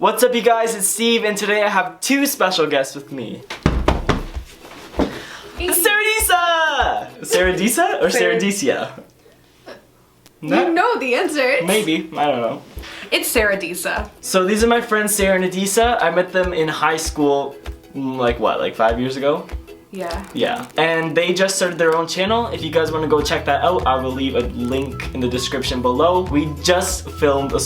What's up, you guys? It's Steve, and today I have two special guests with me. Saradisa! Saradisa or Saradisa? You know the answer. Maybe. I don't know. It's Saradisa. So these are my friends Sarah and Adisa. I met them in high school, like 5 years ago? Yeah. Yeah. And they just started their own channel. If you guys want to go check that out, I will leave a link in the description below. We just filmed a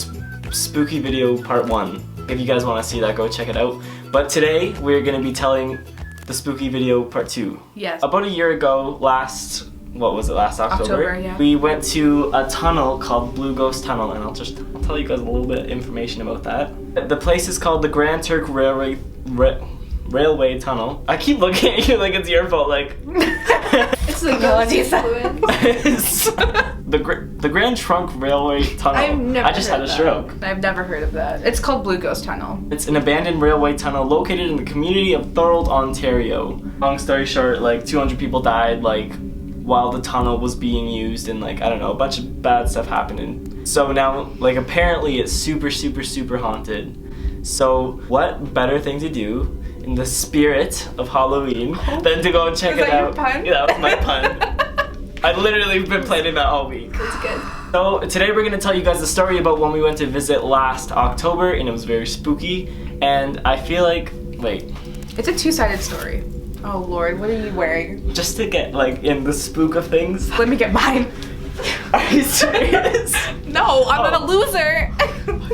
spooky video part 1. If you guys want to see that, go check it out. But today, we're going to be telling the spooky video part 2. Yes. About a year ago, last October, yeah. We went to a tunnel called Blue Ghost Tunnel, and I'll tell you guys a little bit of information about that. The place is called the Grand Turk Railway Tunnel. I keep looking at you like it's your fault, like... It's the ghost influence. The Grand Trunk Railway Tunnel. I just had a stroke. I've never heard of that. It's called Blue Ghost Tunnel. It's an abandoned railway tunnel located in the community of Thorold, Ontario. Long story short, like 200 people died while the tunnel was being used, and I don't know, a bunch of bad stuff happened. And so now apparently it's super haunted. So what better thing to do in the spirit of Halloween than to go and check it out. Your pun? Yeah, that was my pun. I literally been planning that all week. That's good. So today we're gonna tell you guys the story about when we went to visit last October, and it was very spooky. And I feel like, wait. It's a two-sided story. Oh Lord, what are you wearing? Just to get in the spook of things. Let me get mine. Are you serious? No, I'm not a loser.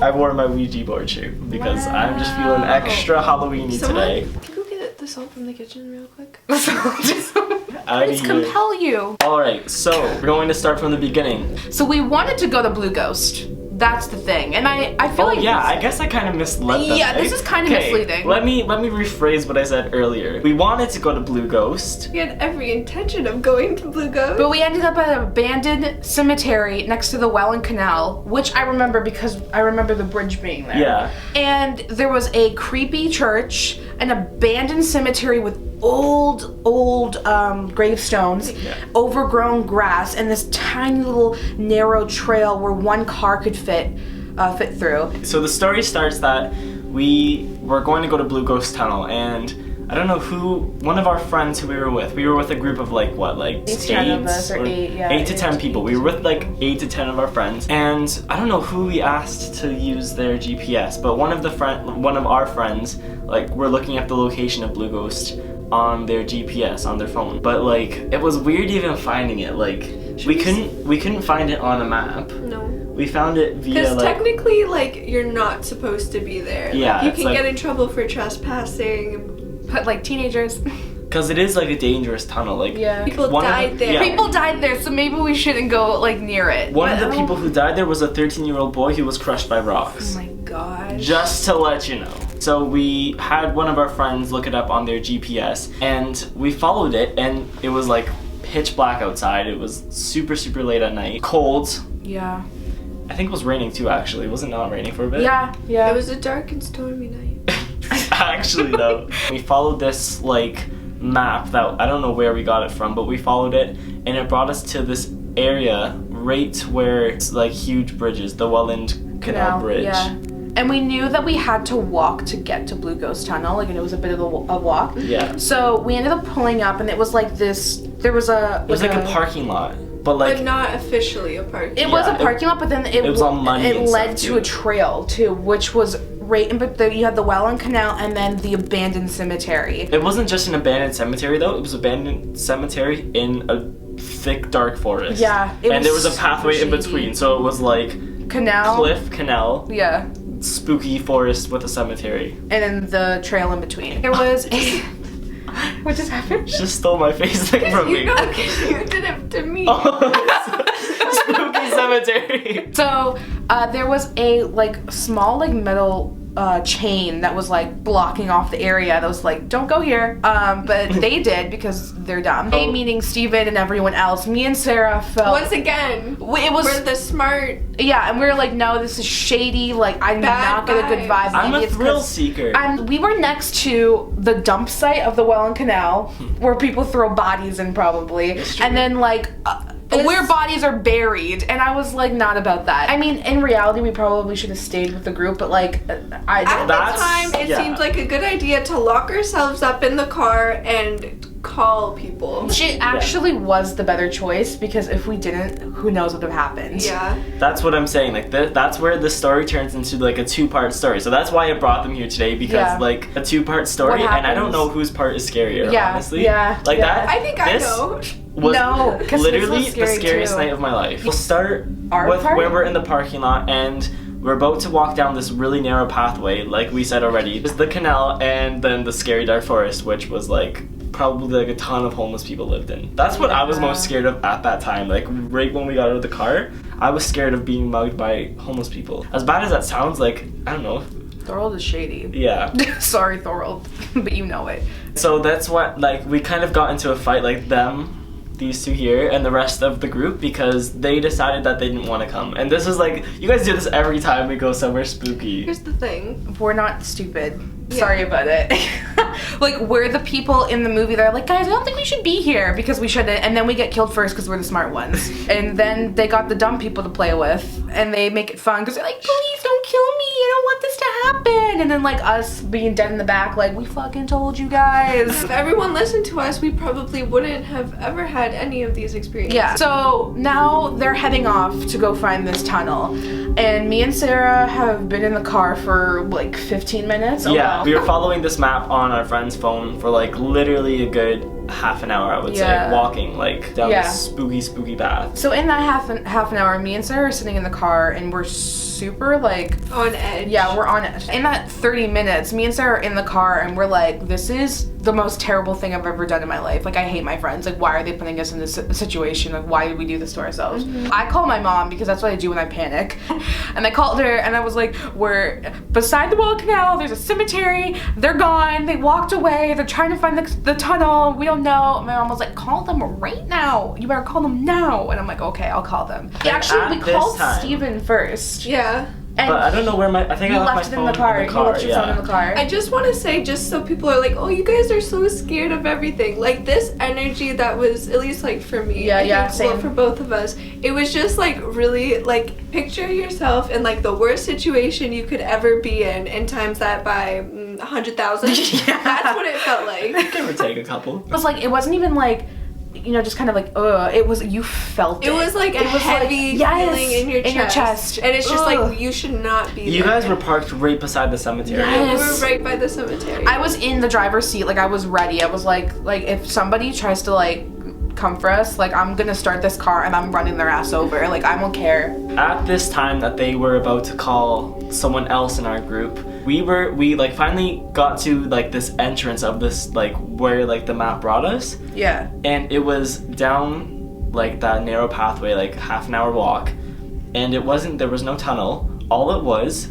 I wore my Ouija board shirt because I'm just feeling extra Halloween-y today. Can you go get the salt from the kitchen real quick? Please compel you. Alright, so we're going to start from the beginning. So we wanted to go to Blue Ghost. That's the thing, and I feel like yeah, I guess I kind of misled them. Yeah, this is kind of misleading. Let me rephrase what I said earlier. We wanted to go to Blue Ghost. We had every intention of going to Blue Ghost. But we ended up at an abandoned cemetery next to the Welland Canal, which I remember because I remember the bridge being there. Yeah. And there was a creepy church, an abandoned cemetery with old gravestones, overgrown grass, and this tiny little narrow trail where one car could fit through. So the story starts that we were going to go to Blue Ghost Tunnel, and I don't know one of our friends who we were with a group of 8 to 10 people. We were with 8 to 10 of our friends, and I don't know who we asked to use their GPS, but one of our friends, we're looking at the location of Blue Ghost on their GPS on their phone, but it was weird even finding it. We couldn't find it on a map. No. We found it via because technically you're not supposed to be there. Yeah, you can get in trouble for trespassing. But teenagers. Because it is a dangerous tunnel. People died there. Yeah. People died there, so maybe we shouldn't go near it. One of the people who died there was a 13-year-old boy who was crushed by rocks. Oh my gosh. Just to let you know. So we had one of our friends look it up on their GPS, and we followed it, and it was pitch black outside. It was super late at night. Cold. Yeah. I think it was raining too, actually. Was it not raining for a bit? Yeah. It was a dark and stormy night. Actually, though. We followed this, map that, I don't know where we got it from, but we followed it, and it brought us to this area right where it's, huge bridges, the Welland Canal Bridge. Yeah. And we knew that we had to walk to get to Blue Ghost Tunnel, and it was a bit of a walk. Yeah. So we ended up pulling up, and it was this, there was a... It was a parking lot. But not officially a parking lot. It was a parking lot, but then it was all money. It led to a trail too, which was right in between. You had the Welland Canal and then the abandoned cemetery. It wasn't just an abandoned cemetery though. It was an abandoned cemetery in a thick, dark forest. Yeah. And there was a pathway in between, so it was canal, cliff, canal. Yeah. Spooky forest with a cemetery. And then the trail in between. There was a. What just happened? She just stole my face from me. You did it to me. Spooky cemetery. So there was a small metal chain that was blocking off the area that was don't go here. But they did because they're dumb. They meaning Steven and everyone else. Me and Sarah felt once again we're the smart. Yeah, and we were no, this is shady. I'm not getting a good vibe. I'm a thrill seeker. And we were next to the dump site of the Welland Canal where people throw bodies in probably, and then where bodies are buried, and I was like, not about that. I mean, in reality, we probably should have stayed with the group, but like, At the time, it seemed like a good idea to lock ourselves up in the car and call people. She actually was the better choice, because if we didn't, who knows what would have happened. Yeah. That's what I'm saying. Like that's where the story turns into like a 2-part story. So that's why I brought them here today, because like a 2-part story, and I don't know whose part is scarier. Honestly. Yeah. Like that. I think I know. Was 'cause literally this was the scariest too. night of my life. We'll start Our with part? where we're in the parking lot and we're about to walk down this really narrow pathway, like we said already. There's the canal and then the scary dark forest, which was like probably like a ton of homeless people lived in. That's what I was most scared of at that time. Like right when we got out of the car, I was scared of being mugged by homeless people. As bad as that sounds, like, I don't know. Thorold is shady. Yeah. Sorry, Thorold, but you know it. So that's what, like, we kind of got into a fight, like these two here, and the rest of the group, because they decided that they didn't want to come. And this is like, you guys do this every time we go somewhere spooky. Here's the thing. We're not stupid. Yeah. Sorry about it. Like, we're the people in the movie that are like, guys, I don't think we should be here, because we shouldn't, and then we get killed first because we're the smart ones. And then they got the dumb people to play with, and they make it fun because they're like, please don't kill me, I don't want this to happen. And then like us being dead in the back, like, we fucking told you guys. If everyone listened to us, we probably wouldn't have ever had any of these experiences. Yeah. So now they're heading off to go find this tunnel. And me and Sarah have been in the car for like 15 minutes. Yeah, we were following this map on our friend's phone for like literally a good half an hour, I would say, walking like down this spooky path. So in that half an hour, me and Sarah are sitting in the car and we're super like on edge. Yeah, we're on edge. In that 30 minutes, me and Sarah are in the car and we're like, this is the most terrible thing I've ever done in my life. Like, I hate my friends. Like, why are they putting us in this situation? Like, why did we do this to ourselves? I call my mom because that's what I do when I panic. And I called her and I was like, we're beside the Wall Canal, there's a cemetery, they're gone, they walked away, they're trying to find the tunnel, we don't know. My mom was like, call them right now. You better call them now. And I'm like, okay, I'll call them. Actually, we called Steven first. Yeah. And but I don't know where I think I left my phone in the car. You left your phone in the car. I just want to say, just so people are like, oh, you guys are so scared of everything. Like, this energy that was, at least like for me, I think, same. for both of us, it was just like really, like, picture yourself in like the worst situation you could ever be in times that by 100,000. That's what it felt like. Give or take a couple. It was like, it wasn't even like, you know, just kind of like, it was, you felt it. It was like a heavy feeling in your chest. And it's just like, you should not be You guys were parked right beside the cemetery. Yeah, we were right by the cemetery. I was in the driver's seat, like, I was ready. I was like, if somebody tries to, like, come for us, like, I'm gonna start this car and I'm running their ass over. Like, I don't care. At this time that they were about to call someone else in our group, we like finally got to like this entrance of this, like, where like the map brought us. Yeah. And it was down like that narrow pathway, like half an hour walk, and there was no tunnel. All it was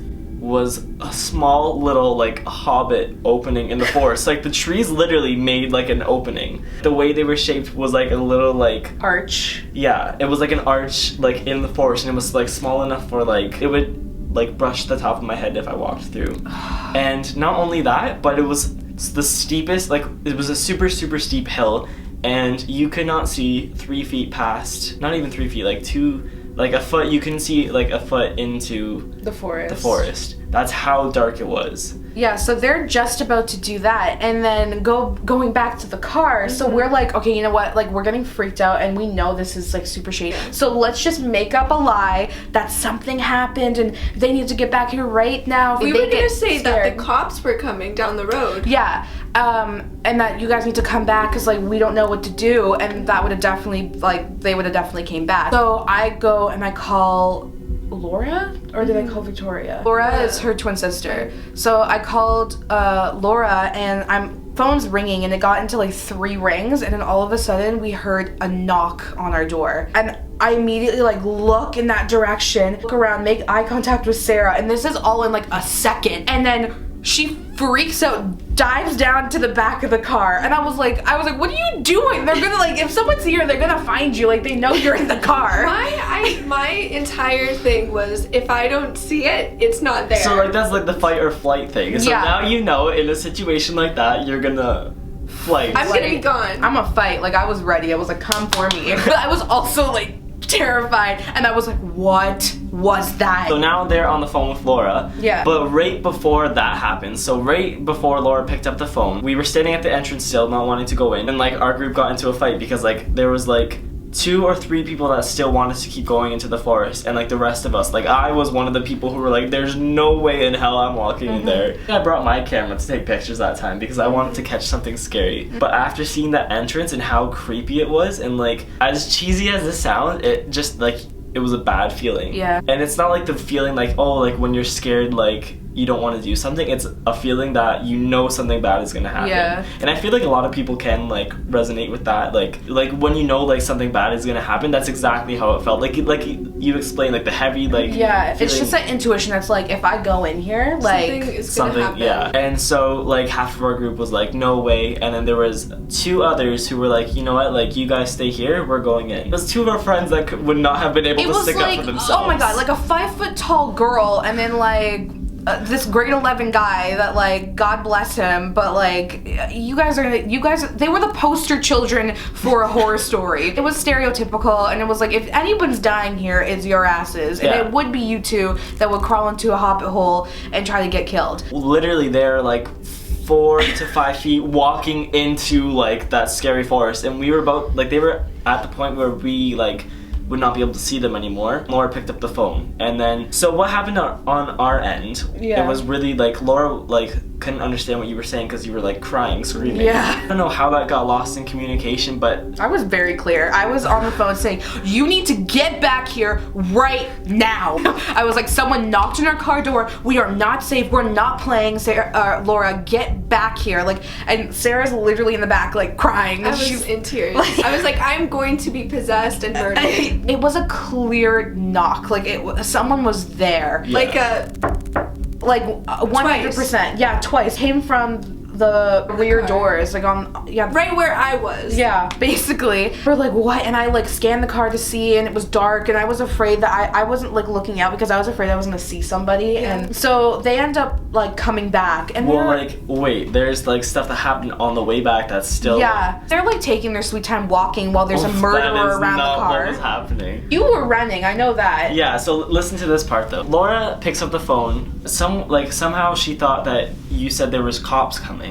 a small little like hobbit opening in the forest. Like, the trees literally made like an opening. The way they were shaped was like a little like arch. Yeah, it was like an arch like in the forest, and it was like small enough for like it would like brush the top of my head if I walked through. And not only that, but it was the steepest, like, it was a super steep hill, and you could not see 3 feet past, not even 3 feet, like a foot, you couldn't see like a foot into the forest. That's how dark it was. Yeah, so they're just about to do that, and then going back to the car. So we're like, okay, you know what? Like, we're getting freaked out, and we know this is like super shady. So let's just make up a lie that something happened, and they need to get back here right now. We were gonna say that the cops were coming down the road. Yeah, and that you guys need to come back because like we don't know what to do, and that would have definitely they would have definitely came back. So I go and I call Laura, or did I call Victoria? Laura is her twin sister. So I called Laura, and phone's ringing, and it got into like 3 rings, and then all of a sudden we heard a knock on our door, and I immediately like look in that direction, look around, make eye contact with Sarah, and this is all in like a second, and then she freaks out, dives down to the back of the car, and I was like, what are you doing? They're gonna, like, if someone's here, they're gonna find you, like, they know you're in the car. My entire thing was, if I don't see it, it's not there. So like that's like the fight or flight thing. So now you know, in a situation like that, you're gonna flight. I'm gonna be gone. I'm gonna fight. Like, I was ready. I was like, come for me. But I was also like terrified, and I was like, what was that? So now they're on the phone with Laura. Yeah. But right before that happened, so right before Laura picked up the phone, we were standing at the entrance still, not wanting to go in, and like our group got into a fight because like there was like 2 or 3 people that still wanted to keep going into the forest, and like the rest of us, like I was one of the people who were like, there's no way in hell I'm walking in there. I brought my camera to take pictures that time because I wanted to catch something scary. But after seeing that entrance and how creepy it was, and like as cheesy as this sounds, it just like it was a bad feeling. Yeah. And it's not like the feeling like, oh, like when you're scared, like you don't want to do something. It's a feeling that you know something bad is gonna happen. Yeah. And I feel like a lot of people can like resonate with that. Like when you know like something bad is gonna happen, that's exactly how it felt. Like you explained, like the heavy like yeah, feeling. it's just that intuition that's like, if I go in here, like Something is gonna happen. Yeah. And so like half of our group was like, no way, and then there was 2 others who were like, you know what, like you guys stay here, we're going in. There's 2 of our friends that would not have been able it to was stick like, up for themselves. oh my god, like a 5 foot tall girl, and then like this grade 11 guy that like, God bless him, but like you guys, they were the poster children for a horror story. It was stereotypical, and it was like, if anyone's dying here, it's your asses, and it would be you 2 that would crawl into a hobbit hole and try to get killed. Literally, they're like 4 to 5 feet walking into like that scary forest, and we were about like, they were at the point where we like would not be able to see them anymore. Laura picked up the phone, and then so what happened on our end, it was really like Laura like couldn't understand what you were saying because you were like crying, screaming. Yeah. I don't know how that got lost in communication, but I was very clear. I was on the phone saying, you need to get back here right now. I was like, someone knocked on our car door. We are not safe. We're not playing. Sarah, Laura, get back here. Like, and Sarah's literally in the back, like crying. I was in tears. I was like, I'm going to be possessed and murdered. It was a clear knock. Like someone was there. Yeah. Like 100%. Yeah, twice. Came from the rear doors, like on, yeah. Right where I was. Yeah, basically. We're like, what? And I like scanned the car to see, and it was dark, and I was afraid that I wasn't like looking out because I was afraid I was gonna see somebody. Yeah. And so they end up like coming back, and well, they're like wait, there's like stuff that happened on the way back that's still they're like taking their sweet time walking while there's a murderer around the car. What was happening. You were running, I know that. Yeah, so listen to this part though. Laura picks up the phone. Somehow she thought that you said there was cops coming.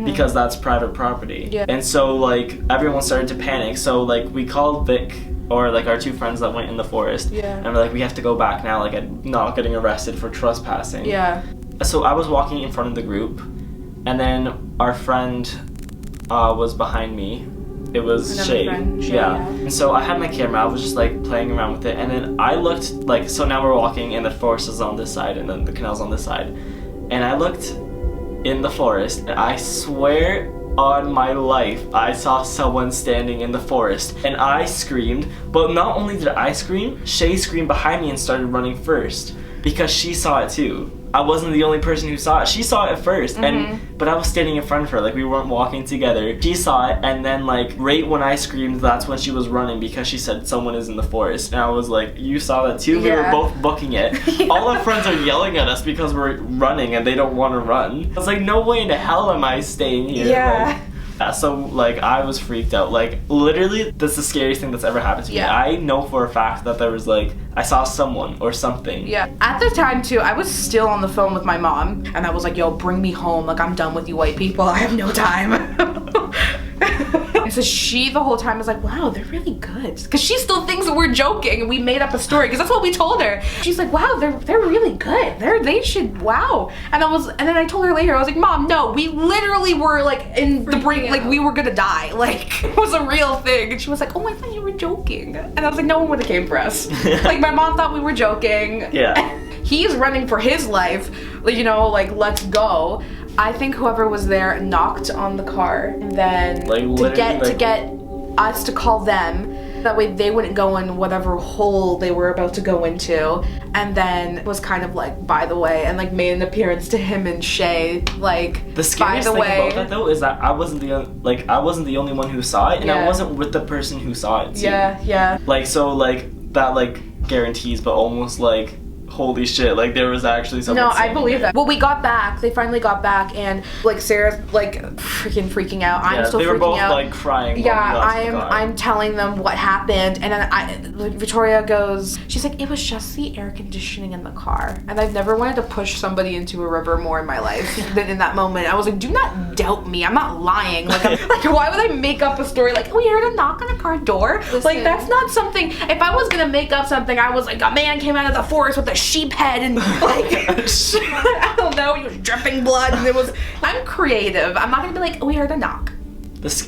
Because that's private property. Yeah. And so like everyone started to panic. So like we called Vic, or like our 2 friends that went in the forest. Yeah. And we're like, we have to go back now, like I'm not getting arrested for trespassing. Yeah. So I was walking in front of the group, and then our friend was behind me. It was Another Shay. friend, Shay, Yeah. yeah. And so I had my camera, I was just like playing around with it, and then I looked like, so now we're walking and the forest is on this side and then the canal's on this side. And I looked in the forest, and I swear on my life I saw someone standing in the forest, and I screamed. But not only did I scream, Shay screamed behind me and started running first because she saw it too. I wasn't the only person who saw it. She saw it first, but I was standing in front of her, like we weren't walking together. She saw it, and then like right when I screamed, that's when she was running because she said someone is in the forest. And I was like, you saw that too? We were both booking it. All our friends are yelling at us because we're running and they don't want to run. I was like, no way in hell am I staying here. Yeah. Yeah, so like I was freaked out. Like literally, that's the scariest thing that's ever happened to me. I know for a fact that there was like, I saw someone or something. Yeah. At the time too, I was still on the phone with my mom, and I was like, yo, bring me home. Like, I'm done with you white people. I have no time. And so she the whole time was like, wow, they're really good. Because she still thinks that we're joking, and we made up a story because that's what we told her. She's like, wow, they're really good. They should, wow. And then I told her later, I was like, Mom, no, we literally were like in the brink, like we were gonna die. Like it was a real thing. And she was like, oh, I thought you were joking. And I was like, no one would have came for us. Like my mom thought we were joking. Yeah. He's running for his life, you know, like let's go. I think whoever was there knocked on the car, and then to get us to call them. That way they wouldn't go in whatever hole they were about to go into, and then was kind of like, by the way, and like made an appearance to him and Shay. Like, the scariest thing about that though is that I wasn't the only one who saw it, and I wasn't with the person who saw it too. Yeah. Like so like that like guarantees, but almost like holy shit, like there was actually something. No, I believe that. Well, we got back. They finally got back, and like Sarah's like freaking out. I'm still freaking out. They were both like crying. Yeah, I'm telling them what happened, and then Victoria goes, she's like, it was just the air conditioning in the car, and I've never wanted to push somebody into a river more in my life than in that moment. I was like, do not doubt me. I'm not lying. Like, like why would I make up a story like we heard a knock on a car door? Listen. Like that's not something. If I was gonna make up something, I was like, a man came out of the forest with a sheep head and like I don't know, he was dripping blood, and it was. I'm creative. I'm not gonna be like, we heard a knock.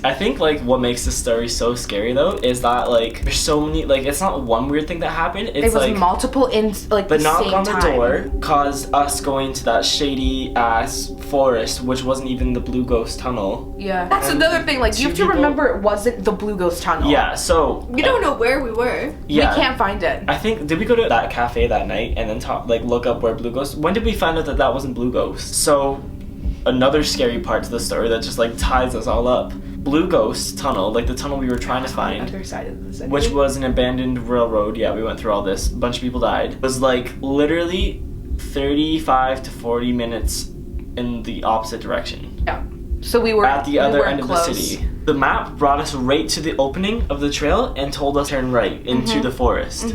I think like what makes this story so scary though is that like there's so many, like it's not one weird thing that happened. It's was like multiple in like the the knock same on the time. door caused us going to that shady ass forest, which wasn't even the Blue Ghost Tunnel. Yeah, that's And another thing. Like you have to remember, it wasn't the Blue Ghost Tunnel. Yeah, so we don't know where we were. Yeah, we can't find it. I think, did we go to that cafe that night and then look up where Blue Ghost? When did we find out that that wasn't Blue Ghost? So another scary part to the story that just like ties us all up. Blue Ghost Tunnel, like the tunnel we were trying to find, Other side of the city. which was an abandoned railroad. Yeah, we went through all this. A bunch of people died. Was like literally 35 to 40 minutes in the opposite direction. Yeah. So we were at the other end close. of the city. The map brought us right to the opening of the trail and told us to turn right into the forest.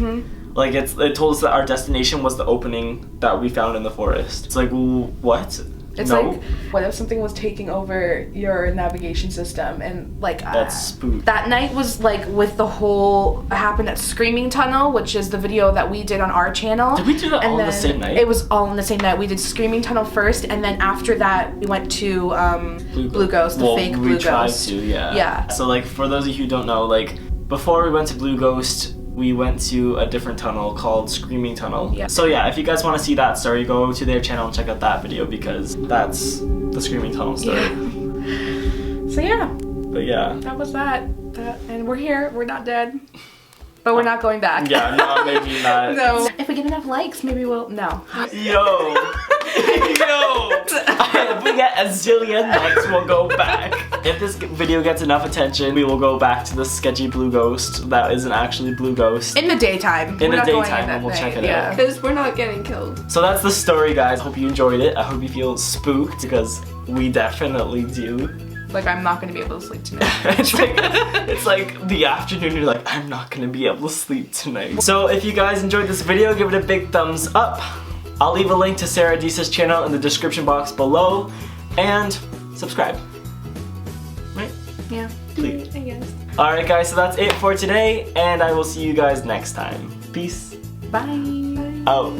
Like it told us that our destination was the opening that we found in the forest. It's like, well, what? It's like, what if something was taking over your navigation system and like that's spooked. That night was like with the whole happened at Screaming Tunnel, which is the video that we did on our channel. Did we do that all on the same night? It was all on the same night. We did Screaming Tunnel first, and then after that we went to Blue Ghost, the fake Blue Ghost. We tried to, yeah. Yeah. So like for those of you who don't know, like before we went to Blue Ghost, we went to a different tunnel called Screaming Tunnel. Yeah. So yeah, if you guys want to see that story, go to their channel and check out that video because that's the Screaming Tunnel story. Yeah. So yeah. But yeah. That was that. And we're here. We're not dead. But we're not going back. Yeah, no, maybe not. No. If we get enough likes, maybe we'll. No. Yo. If we get a zillion likes, we'll go back. If this video gets enough attention, we will go back to the sketchy Blue Ghost that isn't actually Blue Ghost. In the daytime. In the daytime, and we'll check it out. Because we're not getting killed. So that's the story, guys. Hope you enjoyed it. I hope you feel spooked because we definitely do. Like, I'm not gonna be able to sleep tonight. it's like the afternoon, you're like, I'm not gonna be able to sleep tonight. So if you guys enjoyed this video, give it a big thumbs up. I'll leave a link to Saradisa's channel in the description box below, and subscribe. Right? Yeah. Please. I guess. Alright guys, so that's it for today, and I will see you guys next time. Peace. Bye. Out.